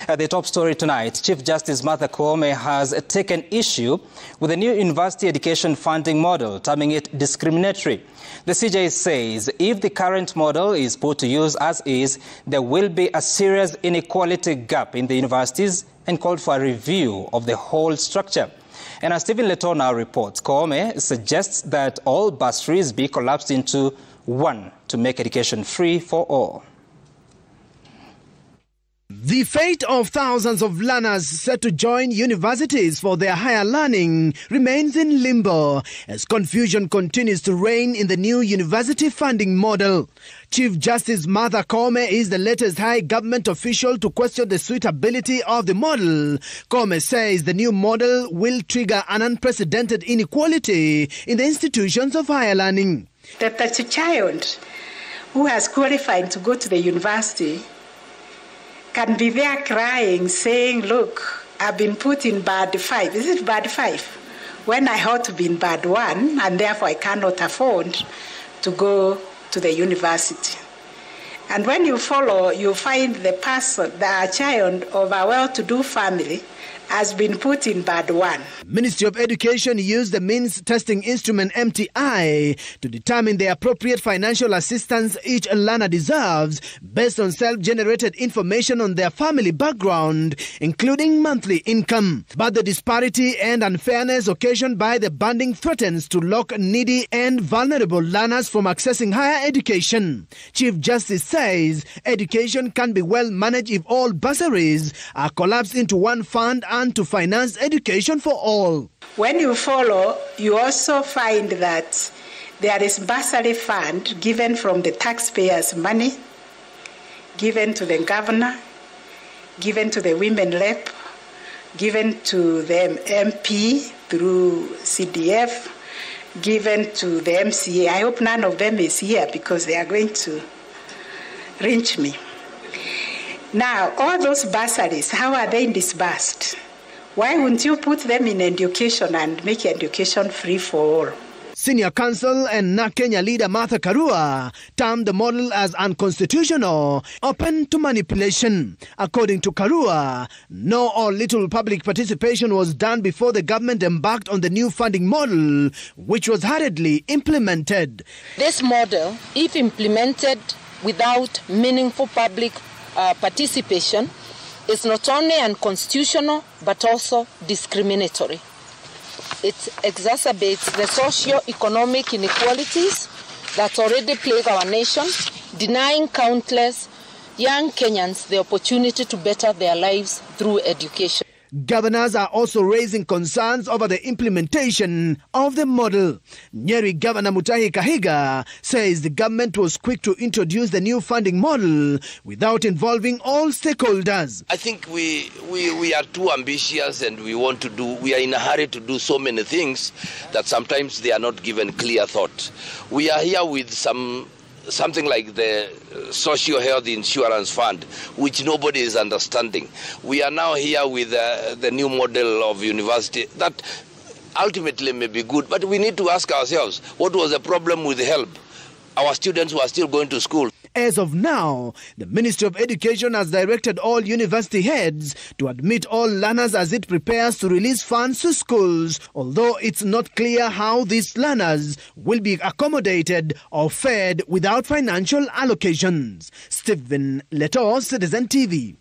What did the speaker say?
The top story tonight, Chief Justice Martha Koome has taken issue with the new university education funding model, terming it discriminatory. The CJ says if the current model is put to use as is, there will be a serious inequality gap in the universities and called for a review of the whole structure. And as Stephen Leto now reports, Koome suggests that all bursaries be collapsed into one to make education free for all. The fate of thousands of learners set to join universities for their higher learning remains in limbo as confusion continues to reign in the new university funding model. Chief Justice Martha Koome is the latest high government official to question the suitability of the model. Koome says the new model will trigger an unprecedented inequality in the institutions of higher learning. That a child who has qualified to go to the university can be there crying, saying, look, I've been put in band 5. Is it band 5? When I ought to be in band 1, and therefore I cannot afford to go to the university. And when you follow, you find the person, the child of a well-to-do family, has been put in band 1. Ministry of Education used the means testing instrument MTI to determine the appropriate financial assistance each learner deserves based on self-generated information on their family background, including monthly income. But the disparity and unfairness occasioned by the banding threatens to lock needy and vulnerable learners from accessing higher education. Chief Justice says education can be well managed if all bursaries are collapsed into one fund and to finance education for all. When you follow, you also find that there is bursary fund given from the taxpayers' money, given to the governor, given to the women rep, given to the MP through CDF, given to the MCA. I hope none of them is here because they are going to lynch me. Now, all those bursaries, how are they disbursed? Why wouldn't you put them in education and make education free for all? Senior counsel and NAK Kenya leader Martha Karua termed the model as unconstitutional, open to manipulation. According to Karua, no or little public participation was done before the government embarked on the new funding model, which was hurriedly implemented. This model, if implemented without meaningful public participation, is not only unconstitutional but also discriminatory. It exacerbates the socio-economic inequalities that already plague our nation, denying countless young Kenyans the opportunity to better their lives through education. Governors are also raising concerns over the implementation of the model. Nyeri Governor Mutahi Kahiga says the government was quick to introduce the new funding model without involving all stakeholders. I think we are too ambitious and we are in a hurry to do so many things that sometimes they are not given clear thought. We are here with something like the Social Health Insurance Fund, which nobody is understanding. We are now here with the new model of university that ultimately may be good, but we need to ask ourselves, what was the problem with HELP? Our students who are still going to school. As of now, the Ministry of Education has directed all university heads to admit all learners as it prepares to release funds to schools, although it's not clear how these learners will be accommodated or fed without financial allocations. Stephen Leto, Citizen TV.